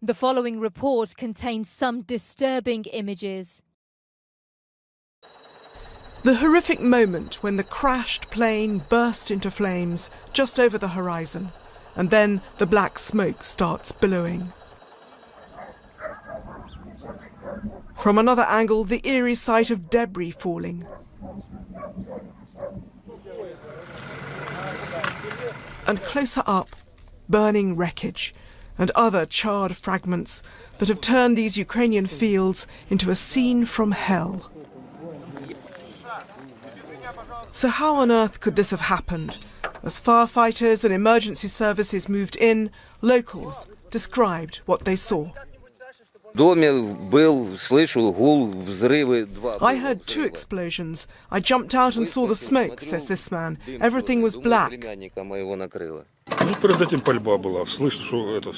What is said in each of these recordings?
The following report contains some disturbing images. The horrific moment when the crashed plane burst into flames just over the horizon, and then the black smoke starts billowing. From another angle, the eerie sight of debris falling. And closer up, burning wreckage and other charred fragments that have turned these Ukrainian fields into a scene from hell. So how on earth could this have happened? As firefighters and emergency services moved in, locals described what they saw. I heard 2 explosions. I jumped out and saw the smoke, says this man. Everything was black.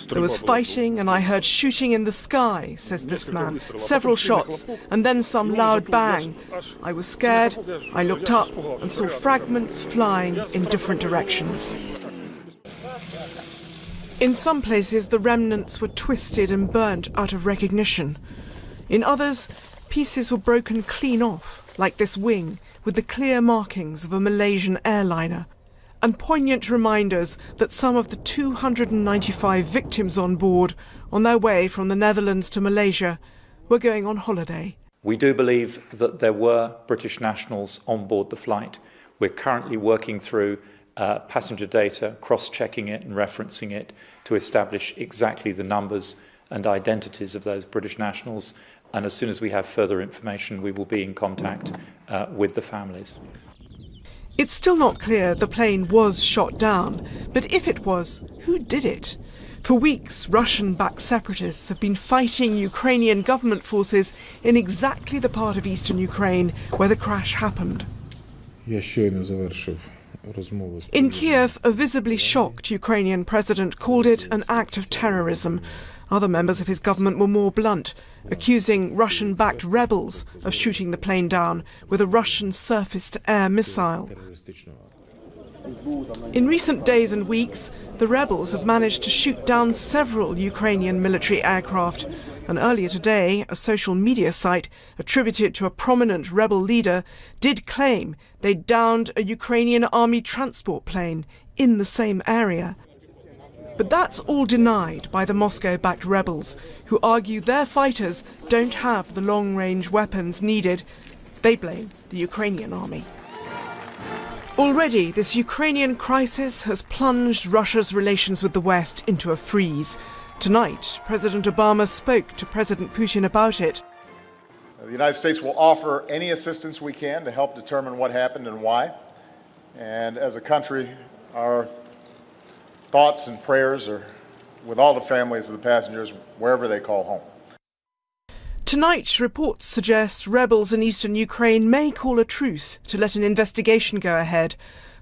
There was fighting and I heard shooting in the sky, says this man. Several shots and then some loud bang. I was scared. I looked up and saw fragments flying in different directions. In some places, the remnants were twisted and burnt out of recognition. In others, pieces were broken clean off, like this wing, with the clear markings of a Malaysian airliner, and poignant reminders that some of the 295 victims on board, on their way from the Netherlands to Malaysia, were going on holiday. We do believe that there were British nationals on board the flight. We're currently working through passenger data, cross-checking it and referencing it to establish exactly the numbers and identities of those British nationals. And as soon as we have further information, we will be in contact with the families. It's still not clear the plane was shot down, but if it was, who did it? For weeks, Russian-backed separatists have been fighting Ukrainian government forces in exactly the part of eastern Ukraine where the crash happened. In Kiev, a visibly shocked Ukrainian president called it an act of terrorism. Other members of his government were more blunt, accusing Russian-backed rebels of shooting the plane down with a Russian surface-to-air missile. In recent days and weeks, the rebels have managed to shoot down several Ukrainian military aircraft, and earlier today, a social media site attributed to a prominent rebel leader did claim they'd downed a Ukrainian army transport plane in the same area. But that's all denied by the Moscow-backed rebels, who argue their fighters don't have the long-range weapons needed. They blame the Ukrainian army. Already, this Ukrainian crisis has plunged Russia's relations with the West into a freeze. Tonight, President Obama spoke to President Putin about it. The United States will offer any assistance we can to help determine what happened and why. And as a country, our thoughts and prayers are with all the families of the passengers, wherever they call home. Tonight, reports suggest rebels in eastern Ukraine may call a truce to let an investigation go ahead.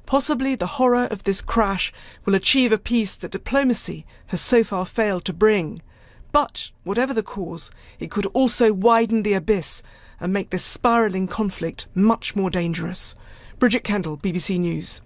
Possibly the horror of this crash will achieve a peace that diplomacy has so far failed to bring. But, whatever the cause, it could also widen the abyss and make this spiralling conflict much more dangerous. Bridget Kendall, BBC News.